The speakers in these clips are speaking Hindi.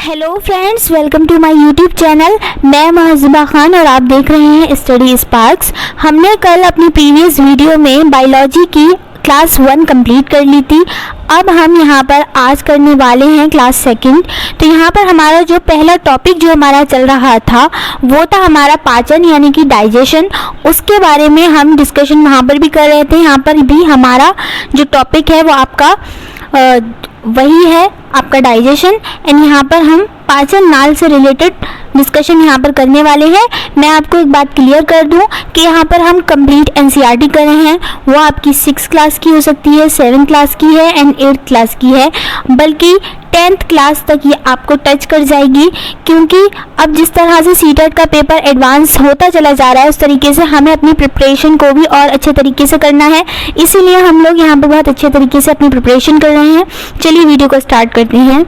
Hello friends, welcome to my YouTube channel. मैं महज़िबा खान और आप देख रहे हैं स्टडी स्पार्क्स। हमने कल अपनी प्रीवियस वीडियो में बायोलॉजी की क्लास 1 कंप्लीट कर ली थी। अब हम यहाँ पर आज करने वाले हैं क्लास सेकंड। तो यहाँ पर हमारा जो पहला टॉपिक जो हमारा चल रहा था वो था हमारा पाचन यानी कि डाइजेशन। उसके बारे में हम डिस्कशन वहाँ पर भी कर रहे थे। यहाँ पर भी हमारा जो टॉपिक है वो आपका वही है, आपका डाइजेशन। एंड यहाँ पर हम पाचन नाल से रिलेटेड डिस्कशन यहाँ पर करने वाले हैं। मैं आपको एक बात क्लियर कर दूं कि यहाँ पर हम कंप्लीट एनसीईआरटी कर रहे हैं। वो आपकी 6th क्लास की हो सकती है, 7th क्लास की है एंड 8th क्लास की है, बल्कि 10th क्लास तक ये आपको टच कर जाएगी। क्योंकि अब जिस तरह से सीटेट का पेपर एडवांस होता चला जा रहा है उस तरीके से हमें अपनी प्रिपरेशन को भी और अच्छे तरीके से करना है। इसीलिए हम लोग यहाँ पर बहुत अच्छे तरीके से अपनी प्रिपरेशन कर रहे हैं। चलिए वीडियो को स्टार्ट करते हैं।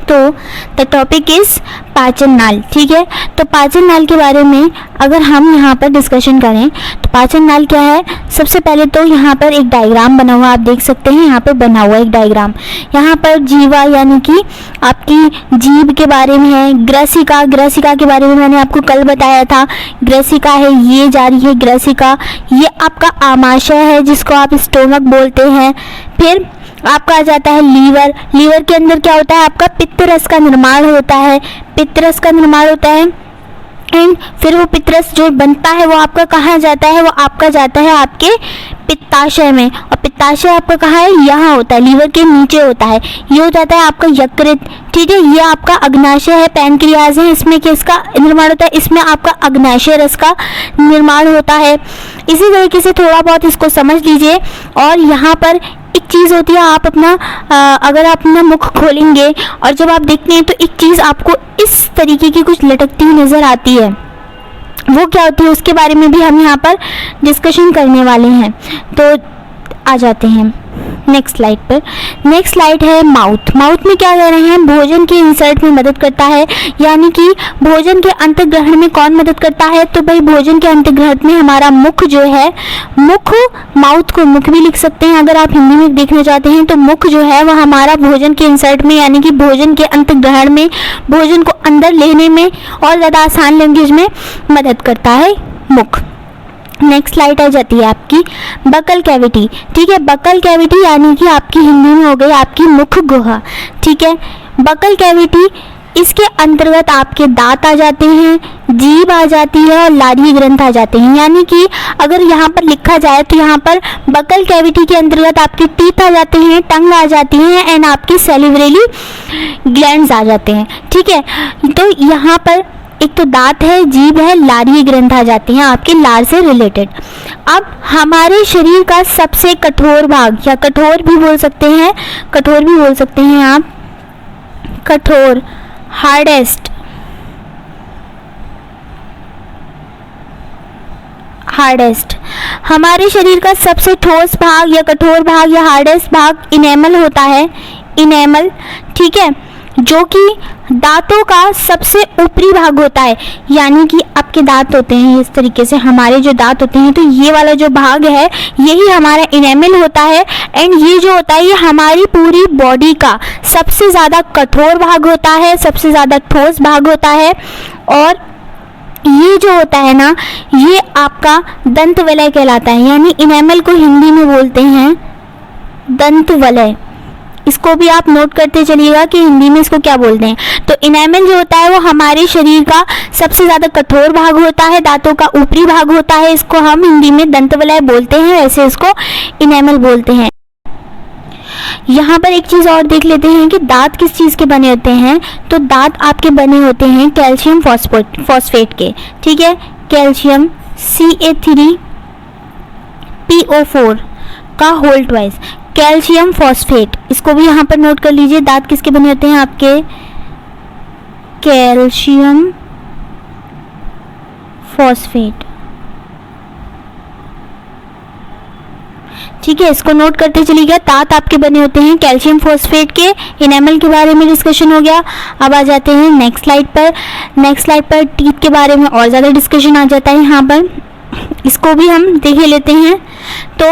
तो द टॉपिक इज़ पाचन नाल। ठीक है, तो पाचन नाल के बारे में अगर हम यहाँ पर डिस्कशन करें तो पाचन नाल क्या है। सबसे पहले तो यहाँ पर एक डायग्राम बना हुआ आप देख सकते हैं। यहाँ पर बना हुआ एक डायग्राम, यहाँ पर जीवा यानी कि आपकी जीभ के बारे में है। ग्रसिका, ग्रसिका के बारे में मैंने आपको कल बताया था। ग्रसिका है, ये जा रही है ग्रसिका। ये आपका आमाशय है जिसको आप स्टोमक बोलते हैं। फिर आपका आ जाता है लीवर। लीवर के अंदर क्या होता है, आपका पित्त रस का निर्माण होता है। पित्त रस का निर्माण होता है एंड फिर वो पित्त रस जो बनता है वो आपका कहाँ जाता है, वो आपका जाता है आपके पित्ताशय में। और पित्ताशय आपका कहाँ है, यहाँ होता है, लीवर के नीचे होता है। ये हो जाता है आपका यकृत। ठीक है, ये आपका अग्नाशय है, पैनक्रियाज है, इसमें किसका निर्माण होता है, इसमें आपका अग्नाशय रस का निर्माण होता है। इसी तरीके से थोड़ा बहुत इसको समझ लीजिए। और यहाँ पर एक चीज़ होती है, आप अपना अगर आप अपना मुख खोलेंगे और जब आप देखते हैं तो एक चीज़ आपको इस तरीके की कुछ लटकती हुई नज़र आती है। वो क्या होती है उसके बारे में भी हम यहाँ पर डिस्कशन करने वाले हैं। तो आ जाते हैं नेक्स्ट स्लाइड पर। नेक्स्ट स्लाइड है माउथ। माउथ में क्या कर रहे हैं, भोजन के इंसर्ट में मदद करता है। यानी कि भोजन के अंतर्ग्रहण में कौन मदद करता है, तो भाई भोजन के अंतर्ग्रहण में हमारा मुख जो है, मुख, माउथ को मुख भी लिख सकते हैं अगर आप हिंदी में देखना चाहते हैं। तो मुख जो है वह हमारा भोजन के इंसर्ट में यानी कि भोजन के अंतर्ग्रहण में, भोजन को अंदर लेने में और ज़्यादा आसान लैंग्वेज में मदद करता है मुख। नेक्स्ट स्लाइड आ जाती है आपकी बकल कैविटी। ठीक है, बकल कैविटी यानी कि आपकी हिंदी में हो गई आपकी मुख गुहा। ठीक है, बकल कैविटी, इसके अंतर्गत आपके दांत आ जाते हैं, जीभ आ जाती है और लारी ग्रंथ आ जाते हैं। यानी कि अगर यहाँ पर लिखा जाए तो यहाँ पर बकल कैविटी के अंतर्गत आपके टीथ आ जाते हैं, टंग आ जाती है एंड आपके सेलिब्रेली ग्लैंड्स आ जाते हैं। ठीक है, तो यहाँ पर एक तो दांत है, जीभ है, लारी ग्रंथ आ जाती हैं आपके लार से रिलेटेड। अब हमारे शरीर का सबसे कठोर भाग, या कठोर भी बोल सकते हैं, कठोर भी बोल सकते हैं आप, कठोर, हार्डेस्ट, हार्डेस्ट, हमारे शरीर का सबसे ठोस भाग या कठोर भाग या हार्डेस्ट भाग इनेमल होता है। इनेमल, ठीक है, जो कि दांतों का सबसे ऊपरी भाग होता है। यानी कि आपके दांत होते हैं इस तरीके से, हमारे जो दांत होते हैं, तो ये वाला जो भाग है यही हमारा इनेमल होता है। एंड ये जो होता है ये हमारी पूरी बॉडी का सबसे ज़्यादा कठोर भाग होता है, सबसे ज़्यादा ठोस भाग होता है। और ये जो होता है ना, ये आपका दंत वलय कहलाता है। यानी इनेमल को हिंदी में बोलते हैं दंत वलय। इसको भी आप नोट करते चलिएगा कि हिंदी में इसको क्या बोलते हैं। तो इनेमल जो होता है वो हमारे शरीर का सबसे ज़्यादा कठोर भाग होता है, दांतों का ऊपरी भाग होता है। इसको हम हिंदी में दंतवलय बोलते हैं, वैसे इसको इनेमल बोलते हैं। यहाँ पर एक चीज़ और देख लेते हैं कि दांत किस चीज़ के बने होते हैं। तो दांत आपके बने होते हैं कैल्शियम फॉस्फेट के। ठीक है, कैल्शियम Ca3PO4 का होल ट्वाइस, कैल्शियम फॉस्फेट, इसको भी यहाँ पर नोट कर लीजिए। दांत किसके बने होते हैं आपके, कैल्शियम फॉस्फेट। ठीक है, इसको नोट करते चलिएगा। दांत आपके बने होते हैं कैल्शियम फॉस्फेट के। इनेमल के बारे में डिस्कशन हो गया। अब आ जाते हैं नेक्स्ट स्लाइड पर। नेक्स्ट स्लाइड पर टीथ के बारे में और ज़्यादा डिस्कशन आ जाता है यहाँ पर। इसको भी हम देख लेते हैं। तो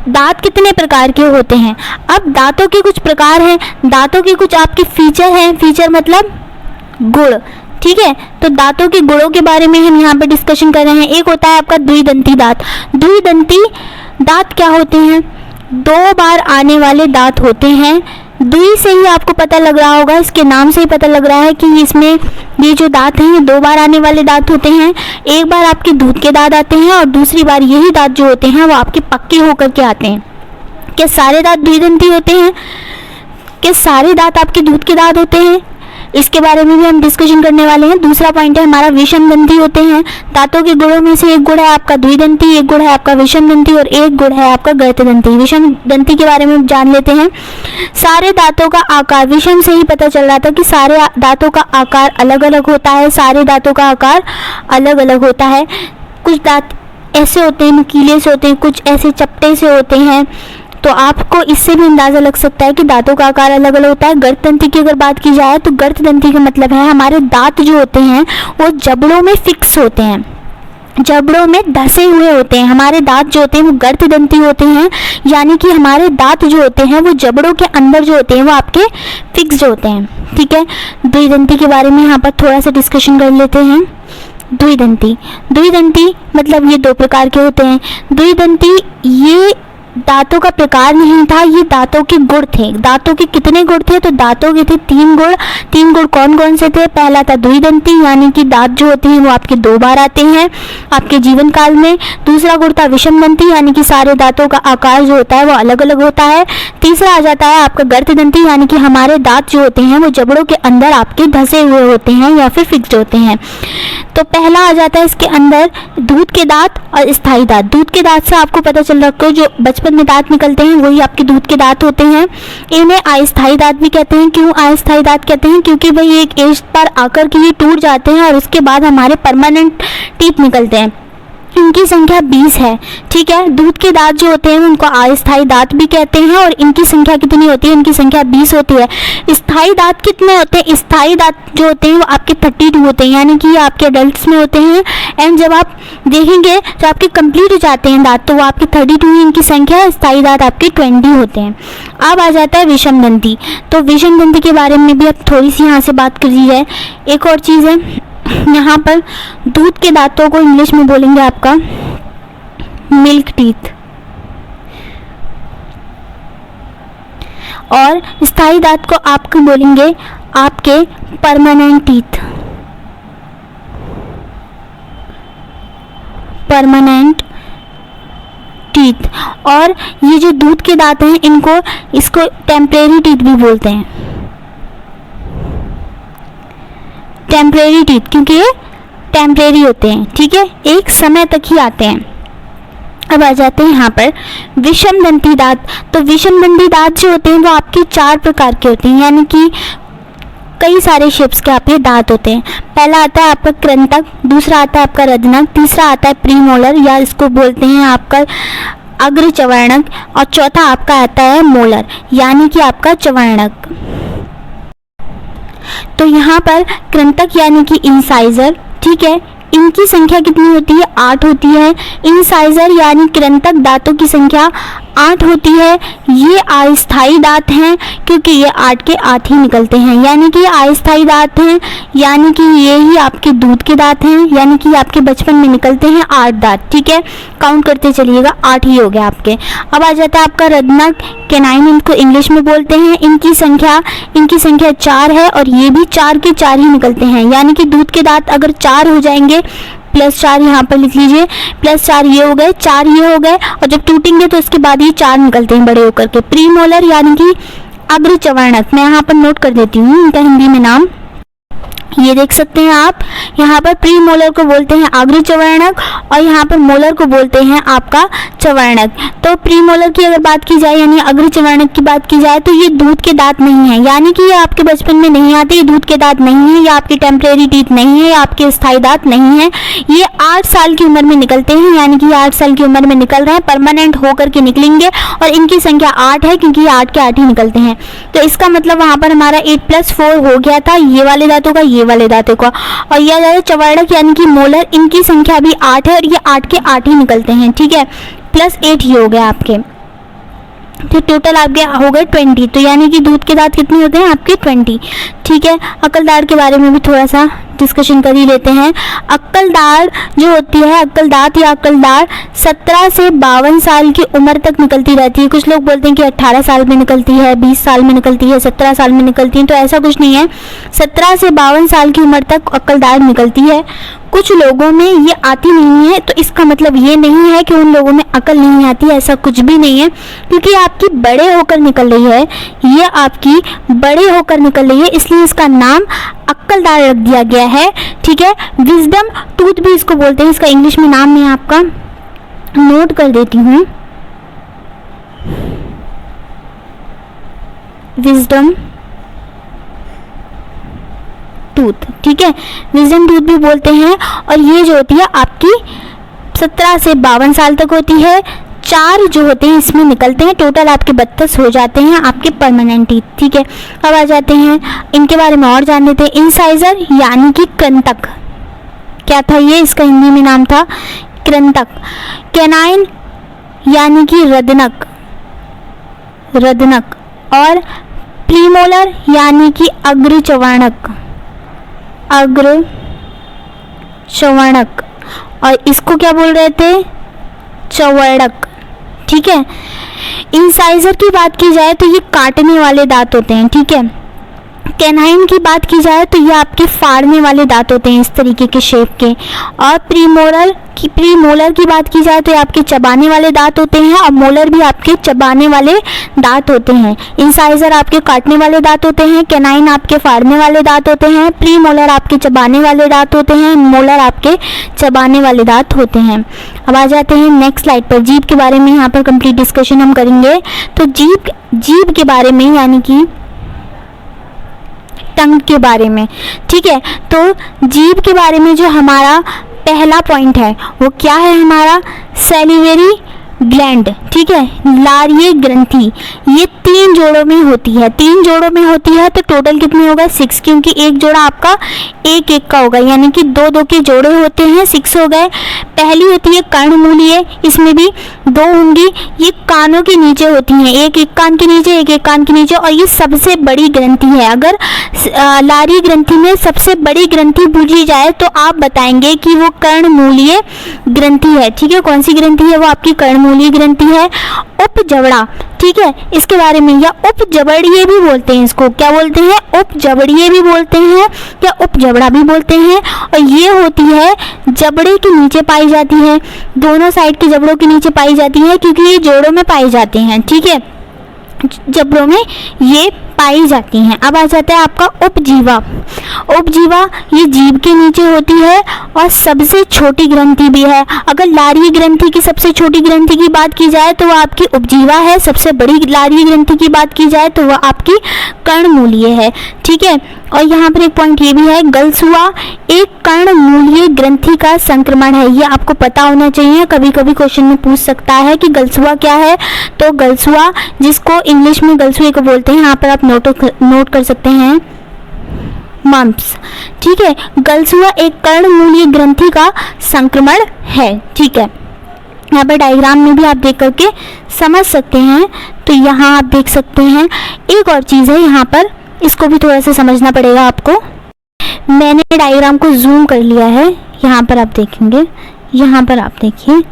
दांत कितने प्रकार के होते हैं? अब दांतों के कुछ प्रकार हैं, दांतों के कुछ आपके फीचर हैं, फीचर मतलब गुण, ठीक है। तो दांतों के गुणों के बारे में हम यहाँ पे डिस्कशन कर रहे हैं। एक होता है आपका द्विदंती दांत। द्विदंती दांत क्या होते हैं? 2 बार आने वाले दांत होते हैं। द्वि से ही आपको पता लग रहा होगा, इसके नाम से ही पता लग रहा है कि इसमें ये जो दांत हैं ये 2 बार आने वाले दांत होते हैं। एक बार आपके दूध के दांत आते हैं और दूसरी बार यही दांत जो होते हैं वो आपके पक्के होकर के आते हैं। क्या सारे दांत द्विदंती होते हैं? क्या सारे दांत आपके दूध के दांत होते हैं? इसके बारे में भी हम डिस्कशन करने वाले हैं। दूसरा पॉइंट है हमारा विषम दंती होते हैं। दांतों के गुणों में से एक गुण है आपका द्विदंती, एक गुण है आपका विषम दंती और एक गुण है आपका गर्त दंती। विषम दंती के बारे में जान लेते हैं। सारे दांतों का आकार, विषम से ही पता चल रहा था कि सारे दांतों का आकार अलग अलग होता है। सारे दांतों का आकार अलग अलग होता है। कुछ दांत ऐसे होते हैं, नुकीले से होते हैं, कुछ ऐसे चपटे से होते हैं। तो आपको इससे भी अंदाज़ा लग सकता है कि दांतों का आकार अलग अलग होता है। गर्त दंती की अगर बात की जाए तो गर्त दंती का मतलब है हमारे दांत जो होते हैं वो जबड़ों में फिक्स होते हैं, जबड़ों में धसे हुए होते हैं। हमारे दांत जो होते हैं वो गर्त दंती होते हैं, यानी कि हमारे दांत जो होते हैं वो जबड़ों के अंदर जो होते हैं वो आपके फिक्स होते हैं, ठीक है। द्विदंती के बारे में यहाँ पर थोड़ा सा डिस्कशन कर लेते हैं। द्विदंती, द्विदंती मतलब ये 2 प्रकार के होते हैं। द्विदंती ये दांतों का प्रकार नहीं था, ये दांतों के गुण थे। दांतों के कितने गुण थे? तो दांतों के थे 3 गुण। 3 गुण कौन कौन से थे? पहला था द्विदंती, यानी कि दांत जो होते हैं वो आपके 2 बार आते हैं आपके जीवन काल में। दूसरा गुण था विषम दंती, यानी कि सारे दांतों का आकार जो होता है वो अलग अलग होता है। तीसरा आ जाता है आपका गर्त दंती, यानी कि हमारे दांत जो होते हैं वो जबड़ों के अंदर आपके धसे हुए होते हैं या फिर फिक्स्ड होते हैं। तो पहला आ जाता है इसके अंदर दूध के दांत और स्थायी दांत। दूध के दांत से आपको पता चल रहा है जो बचपन में दांत निकलते हैं वही आपके दूध के दांत होते हैं। इन्हें अस्थायी दांत भी कहते हैं। क्यों अस्थायी दांत कहते हैं? क्योंकि भाई एक एज पर आकर के ये टूट जाते हैं और उसके बाद हमारे परमानेंट टीथ निकलते हैं। इनकी संख्या 20 है, ठीक है। दूध के दांत जो होते हैं उनको अस्थायी दांत भी कहते हैं और इनकी संख्या कितनी होती है? इनकी संख्या 20 होती है। स्थायी दांत कितने होते हैं? स्थायी दांत जो होते हैं वो आपके 32 होते हैं, यानी कि ये आपके एडल्ट्स में होते हैं। एंड जब आप देखेंगे तो आपके कंप्लीट हो जाते हैं दांत, तो वो आपके 32 ही इनकी संख्या है। स्थायी दांत आपके 20 होते हैं। अब आ जाता है विषम दंती। तो विषम दंती के बारे में भी अब थोड़ी सी यहाँ से बात कर दी जाए। एक और चीज़ है, यहाँ पर दूध के दांतों को इंग्लिश में बोलेंगे आपका मिल्क टीथ, और स्थायी दांत को आपको बोलेंगे आपके परमानेंट टीथ, परमानेंट टीथ। और ये जो दूध के दांत हैं इसको टेम्परेरी टीथ भी बोलते हैं। टेम्परेरी टीथ क्योंकि ये टेम्परेरी होते हैं, ठीक है, एक समय तक ही आते हैं। अब आ जाते हैं यहाँ पर विषम दंती दांत। तो विषम दंती दांत जो होते हैं वो आपके 4 प्रकार के होते हैं, यानी कि कई सारे शेप्स के आपके दांत होते हैं। पहला आता है आपका कृंतक, दूसरा आता है आपका रजनक, तीसरा आता है प्रीमोलर या इसको बोलते हैं आपका अग्र चवर्णक, और चौथा आपका आता है मोलर यानी कि आपका चवर्णक। तो यहाँ पर कृंतक यानी कि इंसाइजर, ठीक है, इनकी संख्या कितनी होती है? 8 होती है। इंसाइजर यानी कृंतक दांतों की संख्या 8 होती है। ये अस्थायी दांत हैं क्योंकि ये 8 के 8 ही निकलते हैं, यानी कि ये अस्थायी दांत हैं, यानी कि ये ही आपके दूध के दांत हैं, यानी कि आपके बचपन में निकलते हैं 8 दांत, ठीक है, काउंट करते चलिएगा 8 ही हो गए आपके। अब आ जाता है आपका रजनक, कैनाइन इनको इंग्लिश में बोलते हैं। इनकी संख्या 4 है और ये भी 4 के 4 ही निकलते हैं, यानी कि दूध के दांत अगर 4 हो जाएंगे +4 यहाँ पर लिख लीजिए, +4 ये हो गए, 4 ये हो गए, और जब टूटेंगे तो उसके बाद ये 4 निकलते हैं बड़े होकर के। प्रीमोलर यानी कि अग्र चवर्णक, मैं यहाँ पर नोट कर देती हूँ इनका हिंदी में नाम, ये देख सकते हैं आप, यहाँ पर प्री मोलर को बोलते हैं अग्र चवर्णक और यहाँ पर मोलर को बोलते हैं आपका चवर्णक। तो प्री मोलर की अगर बात की जाए यानी अग्र चवर्णक की बात की जाए तो ये दूध के दांत नहीं है, यानी कि ये आपके बचपन में नहीं आते, ये दूध के दांत नहीं है, ये आपके टेम्परेरी टीथ नहीं है, ये आपके स्थायी दांत नहीं है, ये 8 साल की उम्र में निकलते हैं, यानी कि 8 साल की उम्र में निकल रहे हैं, परमानेंट होकर के निकलेंगे और इनकी संख्या 8 है क्योंकि ये 8 के 8 ही निकलते हैं। तो इसका मतलब वहाँ पर हमारा 8 + 4 हो गया था ये वाले दांतों का, ये वाले दांतों का। और ये आ जाएगा चवर्णक यानी कि मोलर, इनकी संख्या भी 8 है और ये 8 के 8 ही निकलते हैं, ठीक है, प्लस 8 ये हो गया आपके, तो टोटल आपके हो गए 20। तो यानी कि दूध के दांत कितने होते हैं आपके 20, ठीक है। अक्लदाढ़ के बारे में भी थोड़ा सा डिस्कशन कर ही लेते हैं। अक्लदाढ़ जो होती है, अक्लदात या अक्लदाढ़ 17 से 52 साल की उम्र तक निकलती रहती है। कुछ लोग बोलते हैं कि 18 साल में निकलती है, 20 साल में निकलती है, 17 साल में निकलती है, तो ऐसा कुछ नहीं है, 17 से 52 साल की उम्र तक अक्लदाढ़ निकलती है। कुछ लोगों में ये आती नहीं है, तो इसका मतलब ये नहीं है कि उन लोगों में अकल नहीं आती, ऐसा कुछ भी नहीं है, क्योंकि आपकी बड़े होकर निकल रही है, ये आपकी बड़े होकर निकल रही है, इसलिए इसका नाम अक्लदाढ़ रख दिया गया है, ठीक है। विजडम टूथ भी इसको बोलते हैं, इसका इंग्लिश में नाम मैं आपका नोट कर देती हूँ, विजडम टूथ, ठीक है, विजडम टूथ भी बोलते हैं। और ये जो होती है आपकी 17 से 52 साल तक होती है। 4 जो होते हैं इसमें निकलते हैं, टोटल आपके 32 हो जाते हैं आपके परमानेंट टीथ, ठीक है। अब आ जाते हैं इनके बारे में और जान लेते हैं। इंसाइजर यानी कि कृंतक, क्या था ये, इसका हिंदी में नाम था कृंतक। कैनाइन यानी कि रदनक, रदनक। और प्रीमोलर यानी कि अग्रचवर्णक, अग्रचवर्णक। और इसको क्या बोल रहे थे, चवर्णक, ठीक है। इंसाइजर की बात की जाए तो ये काटने वाले दांत होते हैं, ठीक है। कैनाइन की बात की जाए तो ये आपके फाड़ने वाले दांत होते हैं, इस तरीके के शेप के। और प्रीमोलर की बात की जाए तो ये आपके चबाने वाले दांत होते हैं, और मोलर भी आपके चबाने वाले दांत होते हैं। इंसाइजर आपके काटने वाले दांत होते हैं, कैनाइन आपके फाड़ने वाले दांत होते हैं, प्रीमोलर आपके चबाने वाले दांत होते हैं, मोलर आपके चबाने वाले दांत होते हैं। अब आ जाते हैं नेक्स्ट स्लाइड पर, जीभ के बारे में यहाँ पर कंप्लीट डिस्कशन हम करेंगे। तो जीभ के बारे में यानी कि टंग के बारे में, ठीक है। तो जीभ के बारे में जो हमारा पहला पॉइंट है वो क्या है, हमारा सैलिवरी ग्लैंड, ठीक है, लारीय ग्रंथि। ये 3 जोड़ों में होती है, 3 जोड़ों में होती है, तो टोटल कितने हो गए 6, क्योंकि एक जोड़ा आपका 1-1 का होगा, यानी कि 2-2 के जोड़े होते हैं, 6 हो गए। पहली होती है कर्णमूलीय, इसमें भी 2 होंगी, ये कानों के नीचे होती हैं, एक कान के नीचे, एक कान के नीचे। और ये सबसे बड़ी ग्रंथि है। अगर लारीय ग्रंथि में सबसे बड़ी ग्रंथि पूछी जाए तो आप बताएंगे कि वो कर्णमूलीय ग्रंथि है, ठीक है। कौन सी ग्रंथि है, वो आपकी कर्णमूलीय ग्रंथि है। उपजबड़ा, ठीक है, इसके बारे में, या उपजबड़िए भी बोलते हैं, इसको क्या बोलते हैं, उपजबड़िए भी बोलते हैं या उपजबड़ा भी बोलते हैं। और ये होती है जबड़े के नीचे पाई जाती है, दोनों साइड के जबड़ों के नीचे पाई जाती है, क्योंकि ये जोड़ों में पाए जाते हैं, ठीक है, जबड़ों में ये पाई जाती हैं। अब आ जाता है आपका उपजीवा। उपजीवा ये जीभ के नीचे होती है और सबसे छोटी ग्रंथि भी है। अगर लारीय ग्रंथि की सबसे छोटी ग्रंथि की बात की जाए तो वह आपकी उपजीवा है, सबसे बड़ी लारीय ग्रंथि की बात की जाए तो वह आपकी कर्णमूलीय है, ठीक है। और यहाँ पर एक पॉइंट ये भी है, गलसुआ एक कर्णमूलीय ग्रंथि का संक्रमण है, ये आपको पता होना चाहिए, कभी कभी क्वेश्चन में पूछ सकता है कि गलसुआ क्या है। तो गलसुआ, जिसको इंग्लिश में गलसुए को बोलते हैं, यहाँ पर आप नोट कर सकते हैं, मम्प्स, ठीक है। गलसुआ एक कर्णमूलीय ग्रंथि का संक्रमण है, ठीक है। यहाँ पर डायग्राम में भी आप देख करके समझ सकते हैं। तो यहाँ आप देख सकते हैं, एक और चीज़ है यहाँ पर, इसको भी थोड़ा सा समझना पड़ेगा आपको। मैंने डायग्राम को जूम कर लिया है, यहाँ पर आप देखेंगे, यहाँ पर आप देखिए,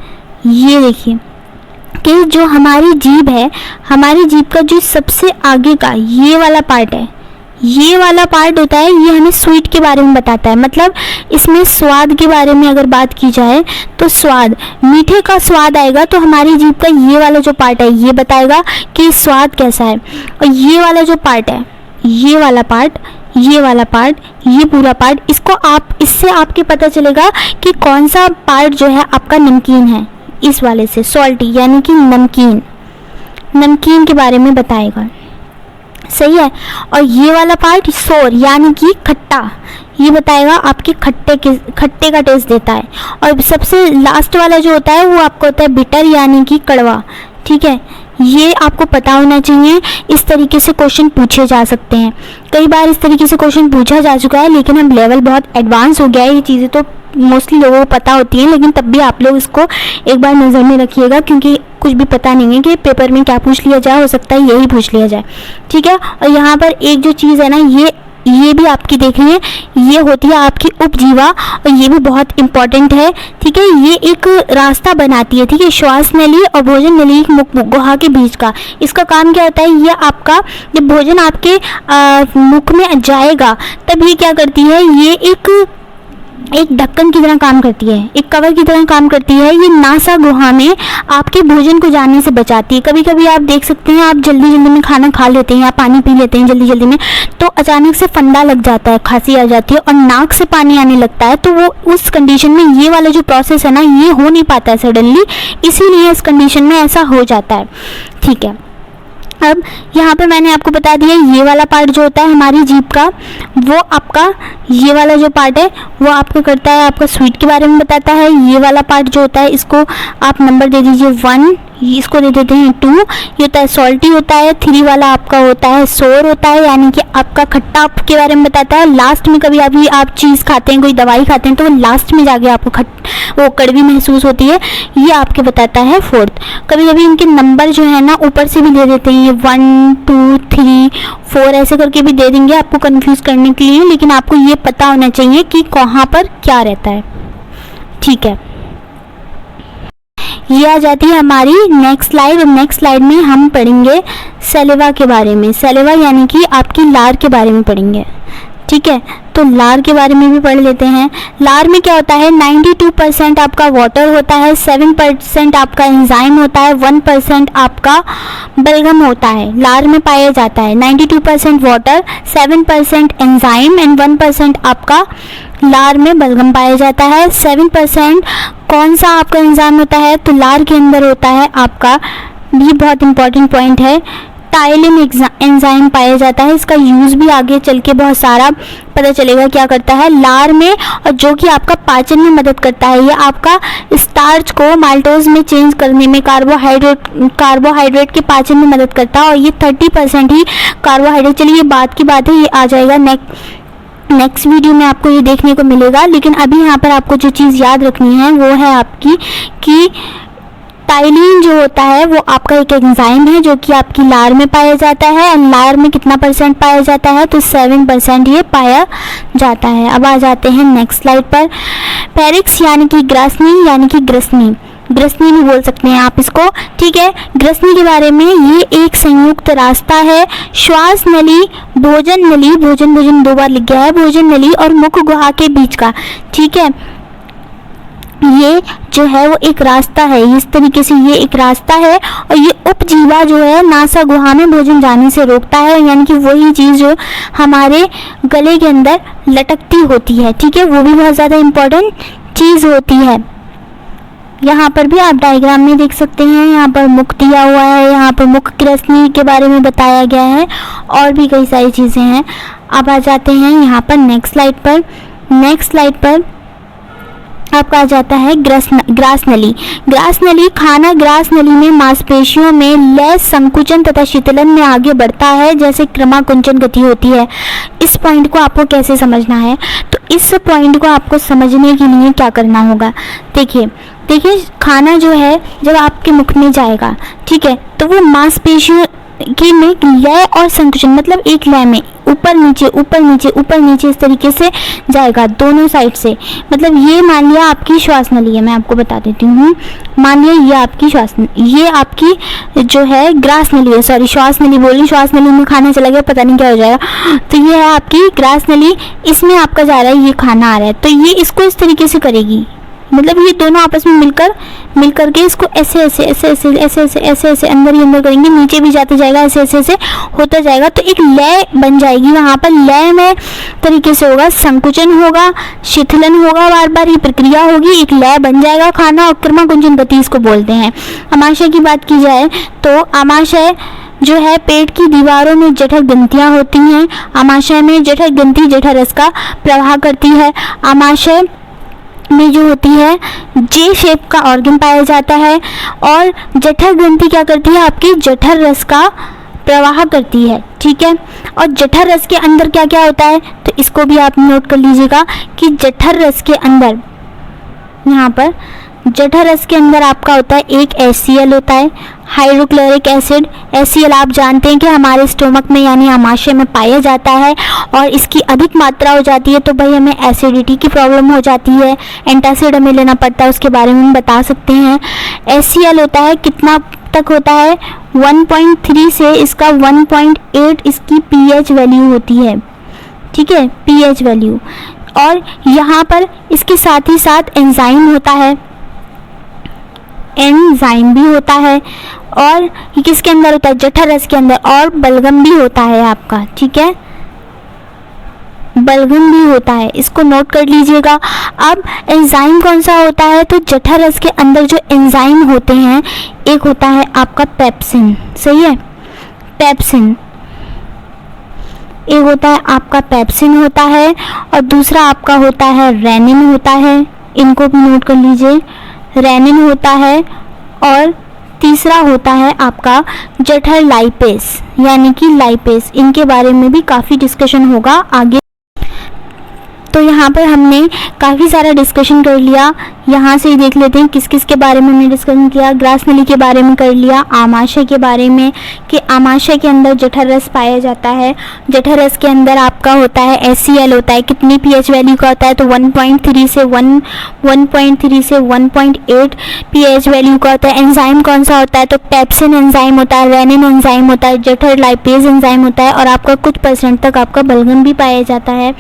ये देखिए कि जो हमारी जीभ है, हमारी जीभ का जो सबसे आगे का ये वाला पार्ट है, ये वाला पार्ट होता है, ये हमें स्वीट के बारे में बताता है। मतलब इसमें स्वाद के बारे में अगर बात की जाए तो स्वाद, मीठे का स्वाद आएगा तो हमारी जीभ का ये वाला जो पार्ट है ये बताएगा कि स्वाद कैसा है। और ये वाला जो पार्ट है, ये वाला पार्ट, ये वाला पार्ट, ये पूरा पार्ट, इसको आप, इससे आपके पता चलेगा कि कौन सा पार्ट जो है आपका नमकीन है। इस वाले से सॉल्टी यानी कि नमकीन, नमकीन के बारे में बताएगा, सही है। और ये वाला पार्ट सोर यानी कि खट्टा, ये बताएगा आपके खट्टे का टेस्ट देता है। और सबसे लास्ट वाला जो होता है वो आपको होता है बिटर यानी कि कड़वा, ठीक है, ये आपको पता होना चाहिए। इस तरीके से क्वेश्चन पूछे जा सकते हैं। कई बार इस तरीके से क्वेश्चन पूछा जा चुका है, लेकिन अब लेवल बहुत एडवांस हो गया है। ये चीज़ें तो मोस्टली लोगों को पता होती हैं, लेकिन तब भी आप लोग इसको एक बार नज़र में रखिएगा, क्योंकि कुछ भी पता नहीं है कि पेपर में क्या पूछ लिया जाए, हो सकता है यही पूछ लिया जाए। ठीक है। और यहाँ पर एक जो चीज़ है ना, ये भी आपकी देख रही है, ये होती है आपकी उपजीवा, और ये भी बहुत इंपॉर्टेंट है। ठीक है। ये एक रास्ता बनाती है, ठीक है, श्वास नली और भोजन नली मुख गुहा के बीच का। इसका काम क्या होता है, ये आपका जब भोजन आपके मुख में जाएगा तब ये क्या करती है, ये एक ढक्कन की तरह काम करती है, एक कवर की तरह काम करती है। ये नासा गुहा में आपके भोजन को जाने से बचाती है। कभी कभी आप देख सकते हैं, आप जल्दी जल्दी में खाना खा लेते हैं या पानी पी लेते हैं जल्दी जल्दी में, तो अचानक से फंदा लग जाता है, खांसी आ जाती है और नाक से पानी आने लगता है। तो वो उस कंडीशन में ये वाला जो प्रोसेस है ना, ये हो नहीं पाता है सडनली, इसीलिए इस कंडीशन में ऐसा हो जाता है। ठीक है। अब यहाँ पर मैंने आपको बता दिया, ये वाला पार्ट जो होता है हमारी जीभ का, वो आपका ये वाला जो पार्ट है वो आपको करता है, आपका स्वीट के बारे में बताता है। ये वाला पार्ट जो होता है, इसको आप नंबर दे दीजिए 1, इसको दे देते हैं 2। ये होता है सॉल्टी होता है। 3 वाला आपका होता है सोर होता है, यानी कि आपका खट्टा के बारे में बताता है। लास्ट में कभी अभी आप चीज़ खाते हैं, कोई दवाई खाते हैं, तो वो लास्ट में जाके आपको वो कड़वी महसूस होती है, ये आपके बताता है 4th। कभी कभी इनके नंबर जो है ना ऊपर से भी दे देते हैं, 1 2 3 4 ऐसे करके भी दे देंगे आपको कंफ्यूज करने के लिए, लेकिन आपको ये पता होना चाहिए कि कहाँ पर क्या रहता है। ठीक है। ये आ जाती है हमारी नेक्स्ट स्लाइड, और नेक्स्ट स्लाइड में हम पढ़ेंगे सैलिवा के बारे में। सैलिवा यानी कि आपकी लार के बारे में पढ़ेंगे। ठीक है। तो लार के बारे में भी पढ़ लेते हैं। लार में क्या होता है, 92% आपका वाटर होता है, 7% आपका एंजाइम होता है, 1% आपका बलगम होता है। लार में पाया जाता है 92% वाटर, 7% एंजाइम एंड 1% आपका लार में बलगम पाया जाता है। 7% कौन सा आपका एंजाइम होता है, तो लार के अंदर होता है आपका, ये बहुत इंपॉर्टेंट पॉइंट है, टाइलिन एंजाइम पाया जाता है। इसका यूज़ भी आगे चल के बहुत सारा पता चलेगा क्या करता है लार में, और जो कि आपका पाचन में मदद करता है। ये आपका स्टार्च को माल्टोज में चेंज करने में, कार्बोहाइड्रेट के पाचन में मदद करता है, और ये 30% ही कार्बोहाइड्रेट। चलिए ये बात की बात है, ये आ जाएगा नेक्स्ट वीडियो में आपको ये देखने को मिलेगा। लेकिन अभी यहाँ पर आपको जो चीज़ याद रखनी है वो है आपकी कि टाइलिन जो होता है वो आपका एक एंजाइम है जो कि आपकी लार में पाया जाता है। और लार में कितना % पाया जाता है, तो 7% ये पाया जाता है। अब आ जाते हैं नेक्स्ट स्लाइड पर। पेरिक्स यानी कि ग्रासनी यानी कि ग्रसनी भी बोल सकते हैं आप इसको। ठीक है। ग्रसनी के बारे में, ये एक संयुक्त रास्ता है श्वास नली, भोजन नली, भोजन 2 बार लिख गया है, भोजन नली और मुख गुहा के बीच का। ठीक है। ये जो है वो एक रास्ता है, इस तरीके से ये एक रास्ता है, और ये उपजीवा जो है नासा गुहा में भोजन जाने से रोकता है, यानी कि वही चीज़ जो हमारे गले के अंदर लटकती होती है। ठीक है। वो भी बहुत ज़्यादा इम्पोर्टेंट चीज़ होती है। यहाँ पर भी आप डायग्राम में देख सकते हैं, यहाँ पर मुख दिया हुआ है, यहाँ पर मुख ग्रसनी के बारे में बताया गया है, और भी कई सारी चीज़ें हैं। अब आ जाते हैं यहाँ पर नेक्स्ट स्लाइड पर आपका आ जाता है ग्रास नली। खाना ग्रास नली में मांसपेशियों में लय, संकुचन तथा शीतलन में आगे बढ़ता है, जैसे क्रमाकुंचन गति होती है। इस पॉइंट को आपको कैसे समझना है, तो इस पॉइंट को आपको समझने के लिए क्या करना होगा, देखिए खाना जो है जब आपके मुख में जाएगा, ठीक है, तो वो मांसपेशियों की में लय और संकुचन, मतलब एक लय में ऊपर नीचे इस तरीके से जाएगा दोनों साइड से। मतलब ये मान लिया आपकी श्वास नली है, मैं आपको बता देती हूँ। मान लिया ये आपकी जो है ग्रास नली है, सॉरी श्वास नली बोली, श्वास नली में खाना चला गया, पता नहीं क्या हो जाएगा। तो ये है आपकी ग्रास नली, इसमें आपका जा रहा है, ये खाना आ रहा है, तो ये इसको इस तरीके से करेगी, मतलब ये दोनों आपस में मिलकर के इसको ऐसे अंदर ही अंदर करेंगे, नीचे भी जाते जाएगा, ऐसे होता जाएगा, तो एक लय बन जाएगी। वहाँ पर लय में तरीके से होगा, संकुचन होगा, शिथिलन होगा, बार बार ये प्रक्रिया होगी, एक लय बन जाएगा खाना, और क्रमाकुंचन गति इसको बोलते हैं। आमाशय की बात की जाए तो आमाशय जो है पेट की दीवारों में जठर ग्रंथियाँ होती हैं। आमाशय में जठर ग्रंथि जठर रस का प्रवाह करती है। आमाशय में जो होती है जे शेप का ऑर्गन पाया जाता है। और जठर ग्रंथि क्या करती है, आपकी जठर रस का प्रवाह करती है, ठीक है। और जठर रस के अंदर क्या क्या होता है, तो इसको भी आप नोट कर लीजिएगा कि जठर रस के अंदर, यहाँ पर जठर रस के अंदर आपका होता है एक HCl होता है, हाइड्रोक्लोरिक एसिड। HCl आप जानते हैं कि हमारे स्टोमक में यानी आमाशय में पाया जाता है, और इसकी अधिक मात्रा हो जाती है तो भाई हमें एसिडिटी की प्रॉब्लम हो जाती है, एंटासिड हमें लेना पड़ता है, उसके बारे में हम बता सकते हैं। HCl होता है कितना तक होता है, 1.3 से इसका 1.8 इसकी pH वैल्यू होती है, ठीक है, pH वैल्यू। और यहाँ पर इसके साथ ही साथ एंजाइम होता है, एंजाइम भी होता है। और ये किसके अंदर होता है, जठर रस के अंदर। और बलगम भी होता है आपका, ठीक है, बलगम भी होता है, इसको नोट कर लीजिएगा। अब एंजाइम कौन सा होता है, तो जठर रस के अंदर जो एंजाइम होते हैं, एक होता है आपका पेप्सिन, सही है, पेप्सिन, एक होता है आपका पेप्सिन होता है, और दूसरा आपका होता है रेनिन होता है, इनको भी नोट कर लीजिए, रेनिन होता है। और तीसरा होता है आपका जठर लाइपेस यानी कि लाइपेस, इनके बारे में भी काफ़ी डिस्कशन होगा आगे। तो यहाँ पर हमने काफ़ी सारा डिस्कशन कर लिया। यहाँ से ही देख लेते हैं किस किस के बारे में हमने डिस्कशन किया। ग्रास नली के बारे में कर लिया, आमाशय के बारे में कि आमाशय के अंदर जठर रस पाया जाता है, जठर रस के अंदर आपका होता है HCl होता है, कितनी pH वैल्यू का होता है, तो 1.3 से 1.8 pH वैल्यू का होता है। एंजाइम कौन सा होता है, तो पेप्सिन एंजाइम होता है, रेनिन एंजाइम होता है, जठर लाइपेज एंजाइम होता है, और आपका कुछ % तक आपका बलगम भी पाया जाता है।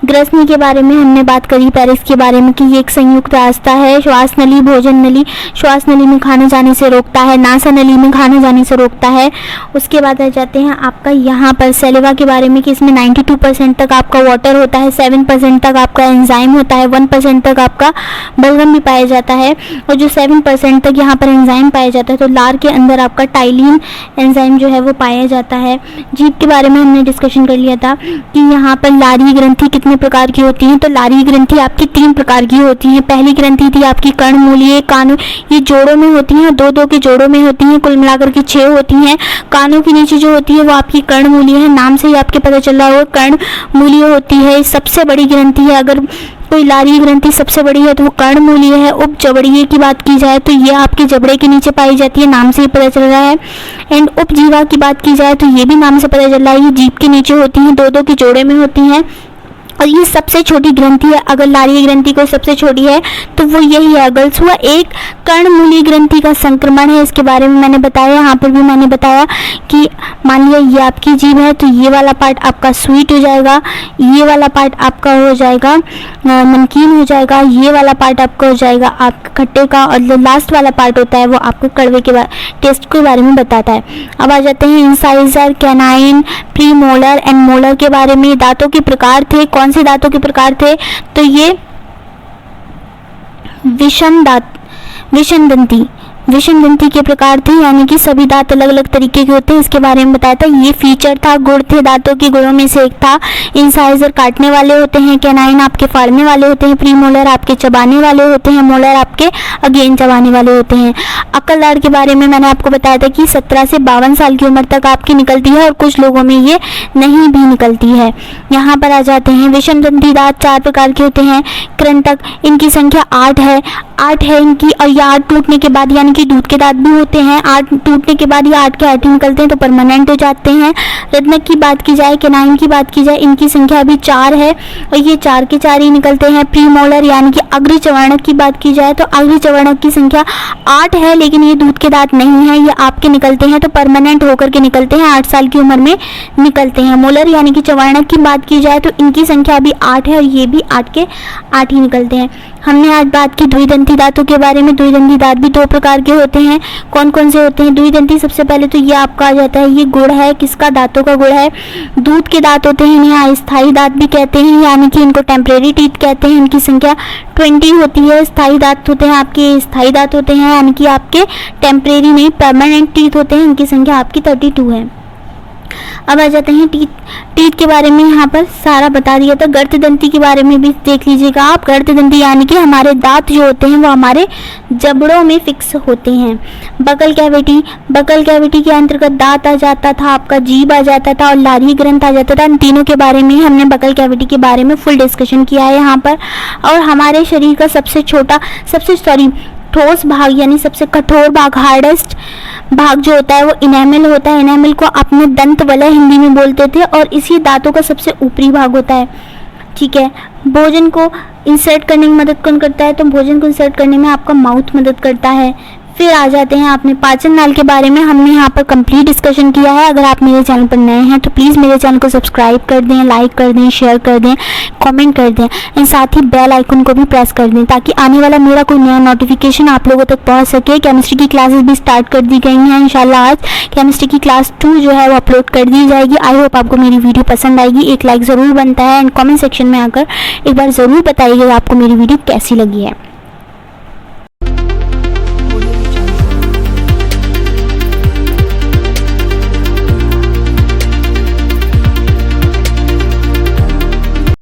ग्रस नली के बारे में हमने बात करी पैरिस के बारे में कि ये एक संयुक्त रास्ता है, श्वास नली, भोजन नली, श्वास नली में खाने जाने से रोकता है, नासा नली में खाने जाने से रोकता है। उसके बाद आ जाते हैं आपका यहाँ पर सैलिवा के बारे में कि इसमें 92% तक आपका वाटर होता है, 7% तक आपका एंजाइम होता है, 1% तक आपका बलगम भी पाया जाता है। और जो 7% तक यहाँ पर एंजाइम पाया जाता है, तो लार के अंदर आपका टाइलिन एंजाइम जो है वो पाया जाता है। जीभ के बारे में हमने डिस्कशन कर लिया था कि यहाँ पर लारी ग्रंथि कितने प्रकार की होती है, तो लारी ग्रंथि आपकी 3 प्रकार की होती है। पहली ग्रंथि थी आपकी कर्णमूलीय, कानों, ये जोड़ों में होती हैं, 2-2 के जोड़ों में होती हैं, कुल मिलाकर के 6 होती हैं। कानों के नीचे जो होती है वो आपकी कर्णमूलीय है, नाम से ही आपके पता चल रहा होगा कर्णमूलीय होती है, सबसे बड़ी ग्रंथि है। अगर कोई लारी ग्रंथि सबसे बड़ी है तो वो कर्णमूलीय है। उप जबड़ीय की बात की जाए तो ये आपके जबड़े के नीचे पाई जाती है, नाम से ही पता चल रहा है। एंड उपजीवा की बात की जाए तो ये भी नाम से पता चल रहा है, ये जीभ के नीचे होती हैं, 2-2 के जोड़े में होती हैं, और ये सबसे छोटी ग्रंथि है। अगर लारी ग्रंथि को सबसे छोटी है तो वो यही है। गर्ल्स हुआ एक कर्णमूली ग्रंथि का संक्रमण है, इसके बारे में मैंने बताया। यहाँ पर भी मैंने बताया कि मान लिया ये आपकी जीभ है तो ये वाला पार्ट आपका स्वीट हो जाएगा, ये वाला पार्ट आपका हो जाएगा नमकीन हो जाएगा, ये वाला पार्ट आपका हो जाएगा आपका खट्टे का, और जो लास्ट वाला पार्ट होता है वो आपको कड़वे के टेस्ट के बारे में बताता है। अब आ जाते हैं incisor, canine, pre molar and molar के बारे में। दांतों के प्रकार थे, कौन से दांतों के प्रकार थे, तो ये विषम दंती के प्रकार थे, यानी कि सभी दांत अलग अलग तरीके के होते हैं, इसके बारे में बताया था। ये फीचर था, गुण थे, दांतों के गुणों में से एक था। इंसाइजर काटने वाले होते हैं, कैनाइन आपके फाड़ने वाले होते हैं, प्रीमोलर आपके चबाने वाले होते हैं, मोलर आपके अगेन चबाने वाले होते हैं। अक्ल दाढ़ के बारे में मैंने आपको बताया था कि 17 से 52 साल की उम्र तक आपकी निकलती है, और कुछ लोगों में ये नहीं भी निकलती है। यहाँ पर आ जाते हैं विषम दंती दांत 4 प्रकार के होते हैं। कृंतक, इनकी संख्या 8 है इनकी, और ये 8 टूटने के बाद, यानी कि दूध के दांत भी होते हैं, 8 टूटने के बाद ये 8 के 8 ही निकलते हैं तो परमानेंट हो जाते हैं। रत्नक की बात की जाए, कैनाइन की बात की जाए, इनकी संख्या अभी 4 है और ये 4 के 4 ही निकलते हैं। प्रीमोलर यानी कि अग्र चवर्णक की बात की जाए तो अग्र चवर्णक की संख्या 8 है, लेकिन ये दूध के दांत नहीं है, ये आपके निकलते हैं तो परमानेंट होकर के निकलते हैं, 8 साल की उम्र में निकलते हैं। मोलर यानी कि चवर्णक की बात की जाए तो इनकी संख्या अभी 8 है और ये भी 8 के 8 ही निकलते हैं। हमने आज बात की द्विदंती दांतों के बारे में। द्विदंती दांत भी 2 प्रकार के होते हैं। कौन कौन से होते हैं द्विदंती? सबसे पहले तो ये आपका आ जाता है, ये गुड़ है, किसका? दांतों का गुड़ है। दूध के दांत होते हैं, इन्हें अस्थायी दांत भी कहते हैं, यानी कि इनको टेम्परेरी टीथ कहते हैं। इनकी संख्या 20 होती है। स्थायी दांत होते हैं आपके, स्थायी दांत होते हैं, यानी कि आपके टेम्परेरी नहीं परमानेंट टीथ होते हैं, इनकी संख्या आपकी 32 है। अब आ जाते हैं टीथ के बारे में। यहाँ पर सारा बता दिया था। गर्तदंती के बारे में भी देख लीजिएगा आप। गर्तदंती यानी कि हमारे दांत जो होते हैं वो हमारे जबड़ों में फिक्स होते हैं। बकल कैविटी के अंतर्गत दांत आ जाता था, आपका जीभ आ जाता था और लारी ग्रंथ आ जाता था। इन तीनों के बारे में हमने बकल कैविटी के बारे में फुल डिस्कशन किया है यहाँ पर। और हमारे शरीर का ठोस भाग यानी सबसे कठोर भाग, हार्डेस्ट भाग जो होता है वो इनेमल होता है। इनेमल को अपने दंत वलय हिंदी में बोलते थे और इसी दांतों का सबसे ऊपरी भाग होता है। ठीक है, भोजन को इंसर्ट करने में मदद कौन करता है? तो भोजन को इंसर्ट करने में आपका माउथ मदद करता है। फिर आ जाते हैं आपने पाचन नाल के बारे में हमने यहाँ पर कंप्लीट डिस्कशन किया है। अगर आप मेरे चैनल पर नए हैं तो प्लीज़ मेरे चैनल को सब्सक्राइब कर दें, लाइक कर दें, शेयर कर दें, कमेंट कर दें एंड साथ ही बेल आइकन को भी प्रेस कर दें ताकि आने वाला मेरा कोई नया नोटिफिकेशन आप लोगों तक पहुँच सके। केमिस्ट्री की क्लासेस भी स्टार्ट कर दी गई हैं। इंशाल्लाह आज केमिस्ट्री की क्लास 2 जो है वो अपलोड कर दी जाएगी। आई होप आपको मेरी वीडियो पसंद आएगी। एक लाइक ज़रूर बनता है एंड कॉमेंट सेक्शन में आकर एक बार ज़रूर बताइएगा आपको मेरी वीडियो कैसी लगी है।